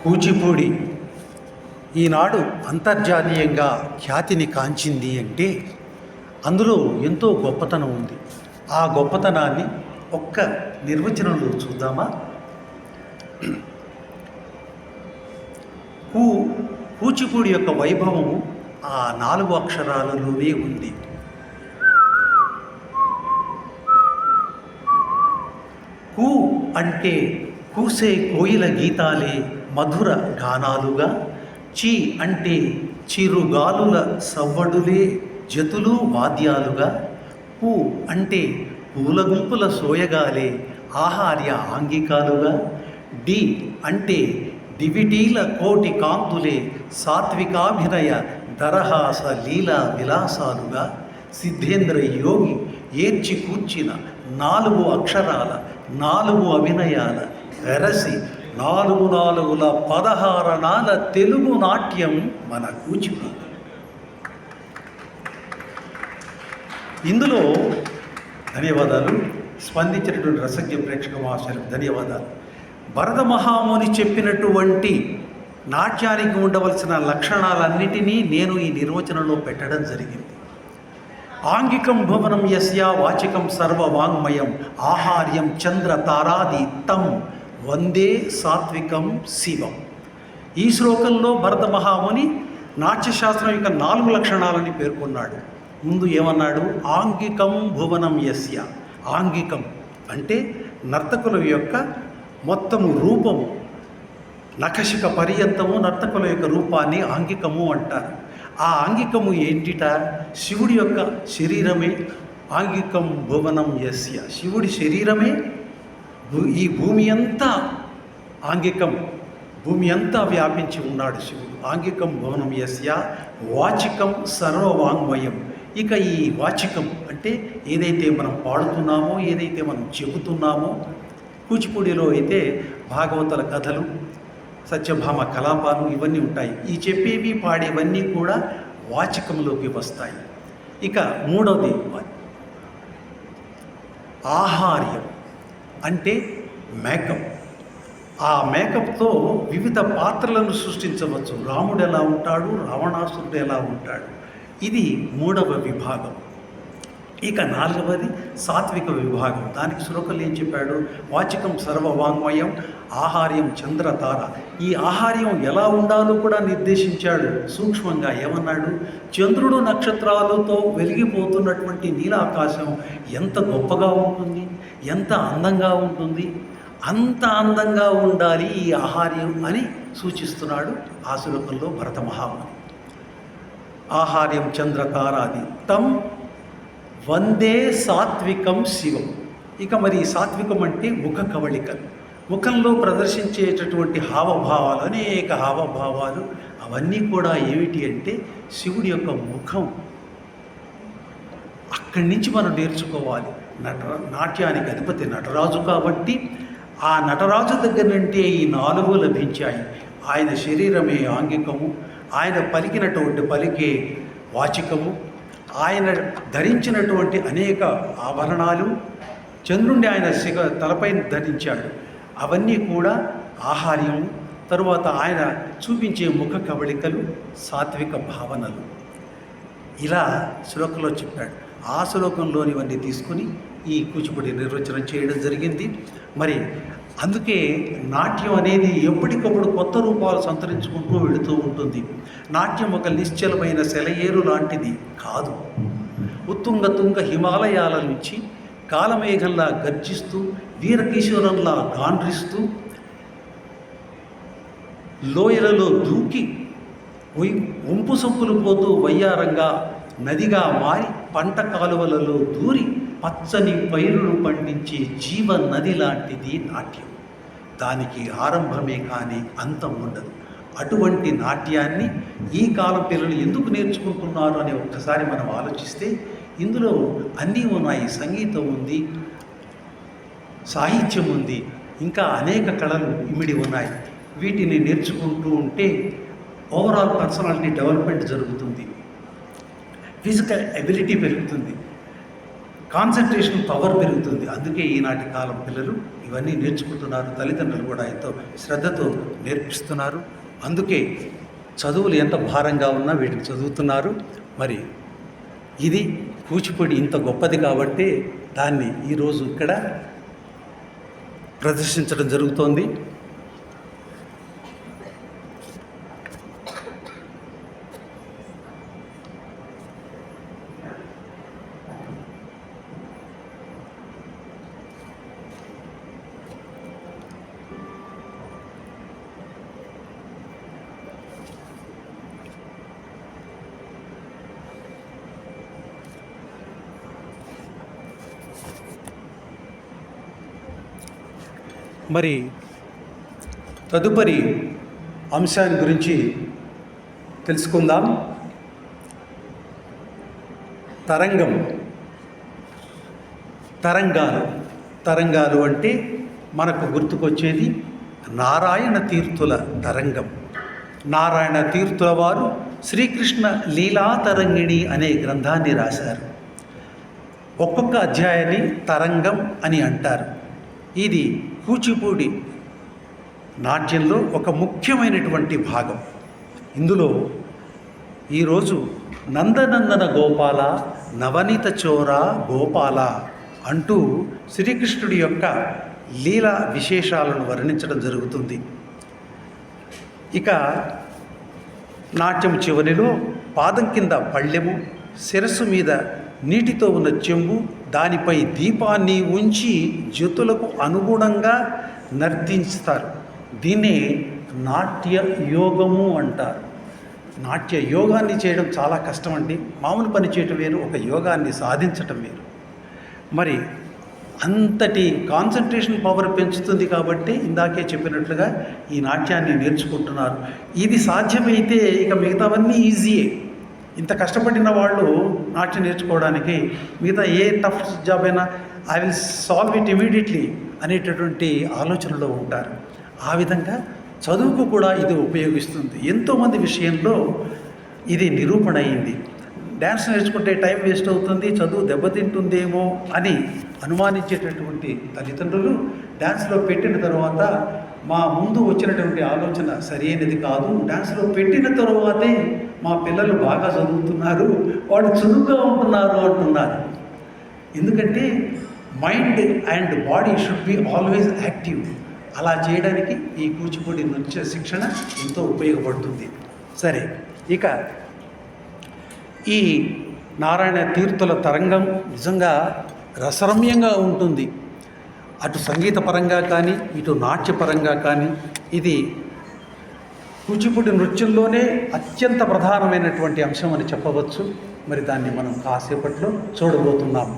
కూచిపూడి ఈనాడు అంతర్జాతీయంగా ఖ్యాతిని కాంచింది అంటే అందులో ఎంతో గొప్పతనం ఉంది. ఆ గొప్పతనాన్ని ఒక్క నిర్వచనంలో చూద్దామా? కూచిపూడి యొక్క వైభవము ఆ 4 అక్షరాలలోనే ఉంది. కు అంటే కూసే కోయిల గీతాలే మధుర గానాలుగా, చి అంటే చిరుగాలుల సవ్వడులే జతులు వాద్యాలుగా, పు అంటే పూల గుంపుల సోయగాలే ఆహార్య ఆంగికాలుగా, డి అంటే దివిటీల కోటి కాంతులే సాత్వికాభినయ దరహాస లీలా విలాసాలుగా, సిద్ధేంద్ర యోగి ఏర్చి కూర్చిన 4 అక్షరాల 4 అభినయాల వెరసి 4 16 తెలుగు నాట్యం మన కూచిపూడి. ఇందులో ధన్యవాదాలు. స్పందించినటువంటి రసజ్ఞ ప్రేక్షక మహాశయులకు ధన్యవాదాలు. భరత మహాముని చెప్పినటువంటి నాట్యానికి ఉండవలసిన లక్షణాలన్నిటినీ నేను ఈ నిర్వచనంలో పెట్టడం జరిగింది. ఆంగికం భువనం యస్య వాచికం సర్వవాంగ్మయం ఆహార్యం చంద్ర తారాది తం వందే సాత్వికం శివం. ఈ శ్లోకంలో భరత మహాముని నాట్యశాస్త్రం యొక్క 4 లక్షణాలని పేర్కొన్నాడు. ముందు ఏమన్నాడు? ఆంగికం భువనం యస్య. ఆంగికం అంటే నర్తకుల యొక్క మొత్తము రూపము, నఖశిక పర్యంతము నర్తకుల యొక్క రూపాన్ని ఆంగికము అంటారు. ఆ ఆంగికము ఏంటిట? శివుడి యొక్క శరీరమే ఆంగికం భువనం యస్య. శివుడి శరీరమే ఈ భూమి అంతా ఆంగికం, భూమి అంతా వ్యాపించి ఉన్నాడు శివుడు. ఆంగికం భువనం యస్య వాచికం సర్వవాంగ్మయం. ఇక ఈ వాచికం అంటే ఏదైతే మనం పాడుతున్నామో, ఏదైతే మనం చెబుతున్నామో, కూచిపూడిలో అయితే భాగవతుల కథలు, సత్యభామ కలాపాలు ఇవన్నీ ఉంటాయి. ఈ చెప్పేవి పాడేవన్నీ కూడా వాచికంలోకి వస్తాయి. ఇక మూడవది ఆహార్యం అంటే మేకప్. ఆ మేకప్తో వివిధ పాత్రలను సృష్టించవచ్చు. రాముడు ఎలా ఉంటాడు, రావణాసురుడు ఎలా ఉంటాడు. ఇది 3వ విభాగం. ఇక 4వది సాత్విక విభాగం. దానికి శ్లోకంలో ఏం చెప్పాడు? వాచికం సర్వవాంగ్మయం ఆహార్యం చంద్రతార. ఈ ఆహార్యం ఎలా ఉండాలో కూడా నిర్దేశించాడు సూక్ష్మంగా. ఏమన్నాడు? చంద్రుడు నక్షత్రాలతో వెలిగిపోతున్నటువంటి నీలాకాశం ఎంత గొప్పగా ఉంటుంది, ఎంత అందంగా ఉంటుంది, అంత అందంగా ఉండాలి ఈ ఆహార్యం అని సూచిస్తున్నాడు ఆ శ్లోకంలో భరత మహాముని. ఆహార్యం చంద్రతారాది తం వందే సాత్వికం శివం. ఇక మరి సాత్వికం అంటే ముఖ కవళికలు, ముఖంలో ప్రదర్శించేటటువంటి హావభావాలు, అనేక హావభావాలు. అవన్నీ కూడా ఏమిటి అంటే శివుడి యొక్క ముఖం. అక్కడి నుంచి మనం నేర్చుకోవాలి. నాట్యానికి అధిపతి నటరాజు కాబట్టి ఆ నటరాజు దగ్గర నుండి ఈ 4 లభించాయి. ఆయన శరీరమే ఆంగికము, ఆయన పలికినటువంటి పలికే వాచికము, ఆయన ధరించినటువంటి అనేక ఆభరణాలు, చంద్రుణ్ణి ఆయన తలపై ధరించాడు, అవన్నీ కూడా ఆహార్యం. తరువాత ఆయన చూపించే ముఖ కవళికలు సాత్విక భావనలు. ఇలా శ్లోకంలో చెప్పాడు. ఆ శ్లోకంలోనివన్నీ తీసుకుని ఈ కూచిపూడి నిర్వచనం చేయడం జరిగింది. మరి అందుకే నాట్యం అనేది ఎప్పటికప్పుడు కొత్త రూపాలు సంతరించుకుంటూ వెళుతూ ఉంటుంది. నాట్యం ఒక నిశ్చలమైన సెలయేరు లాంటిది కాదు. ఉత్తుంగ తుంగ హిమాలయాల నుంచి కాలమేఘంలా గర్జిస్తూ, వీరకిశోరంలా గాండ్రిస్తూ, లోయలలో దూకి వంపు సొంపులు పోతూ వయ్యారంగా నదిగా మారి పంట కాలువలలో దూరి పచ్చని పైరులు పండించే జీవ నది లాంటిది నాట్యం. దానికి ఆరంభమే కానీ అంతం ఉండదు. అటువంటి నాట్యాన్ని ఈ కాలం పిల్లలు ఎందుకు నేర్చుకుంటున్నారు అని ఒక్కసారి మనం ఆలోచిస్తే ఇందులో అన్నీ ఉన్నాయి. సంగీతం ఉంది, సాహిత్యం ఉంది, ఇంకా అనేక కళలు ఇమిడి ఉన్నాయి. వీటిని నేర్చుకుంటూ ఉంటే ఓవరాల్ పర్సనాలిటీ డెవలప్మెంట్ జరుగుతుంది, ఫిజికల్ ఎబిలిటీ పెరుగుతుంది. కాన్సన్ట్రేషన్ పవర్ పెరుగుతుంది. అందుకే ఈనాటి కాలం పిల్లలు ఇవన్నీ నేర్చుకుంటున్నారు. తల్లిదండ్రులు కూడా ఎంతో శ్రద్ధతో నేర్పిస్తున్నారు. అందుకే చదువులు ఎంత భారంగా ఉన్నా వీటిని చదువుతున్నారు. మరి ఇది కూచిపూడి ఇంత గొప్పది కాబట్టి దాన్ని ఈరోజు ఇక్కడ ప్రదర్శించడం జరుగుతోంది. మరి తదుపరి అంశాన్ని గురించి తెలుసుకుందాం. తరంగాలు అంటే మనకు గుర్తుకొచ్చేది నారాయణ తీర్థుల తరంగం. నారాయణ తీర్థుల వారు శ్రీకృష్ణ లీలా తరంగిణి అనే గ్రంథాన్ని రాశారు. ఒక్కొక్క అధ్యాయాన్ని తరంగం అని అంటారు. ఇది కూచిపూడి నాట్యంలో ఒక ముఖ్యమైనటువంటి భాగం. ఇందులో ఈరోజు నందనందన గోపాల నవనీత చోర గోపాల అంటూ శ్రీకృష్ణుడి యొక్క లీలా విశేషాలను వర్ణించడం జరుగుతుంది. ఇక నాట్యం చివరిలో పాదం కింద పళ్ళెము, శిరస్సు మీద నీటితో ఉన్న చెంబు, దానిపై దీపాన్ని ఉంచి జ్యోతులకు అనుగుణంగా నర్తిస్తారు. దీన్నే నాట్య యోగము అంటారు. నాట్య యోగాన్ని చేయడం చాలా కష్టం అండి. మామూలు పని చేయటం వేరు, ఒక యోగాన్ని సాధించటం వేరు. మరి అంతటి కాన్సన్ట్రేషన్ పవర్ పెంచుతుంది కాబట్టి ఇందాకే చెప్పినట్లుగా ఈ నాట్యాన్ని నేర్చుకుంటున్నారు. ఇది సాధ్యమైతే ఇక మిగతావన్నీ ఈజీయే. ఇంత కష్టపడిన వాళ్ళు నాట్యం నేర్చుకోవడానికి మిగతా ఏ టఫ్ జాబ్ అయినా I will solve it immediately అనేటటువంటి ఆలోచనలో ఉంటారు. ఆ విధంగా చదువుకు కూడా ఇది ఉపయోగిస్తుంది. ఎంతోమంది విషయంలో ఇది నిరూపణ అయింది. డ్యాన్స్ నేర్చుకుంటే టైం వేస్ట్ అవుతుంది, చదువు దెబ్బతింటుందేమో అని అనుమానించేటటువంటి తల్లిదండ్రులు డ్యాన్స్లో పెట్టిన తర్వాత మా ముందు వచ్చినటువంటి ఆలోచన సరైనది కాదు. డ్యాన్స్లో పెట్టిన తర్వాతే మా పిల్లలు బాగా చదువుతున్నారు, వాళ్ళు చురుగ్గా ఉంటున్నారు అంటున్నారు. ఎందుకంటే mind and body should be always active. అలా చేయడానికి ఈ కూచిపూడి నృత్య శిక్షణ ఎంతో ఉపయోగపడుతుంది. సరే, ఇక ఈ నారాయణ తీర్థుల తరంగం నిజంగా రసరమ్యంగా ఉంటుంది. అటు సంగీతపరంగా కానీ ఇటు నాట్యపరంగా కానీ ఇది కూచిపూడి నృత్యంలోనే అత్యంత ప్రధానమైనటువంటి అంశం అని చెప్పవచ్చు. మరి దాన్ని మనం కాసేపట్లో చూడబోతున్నాము.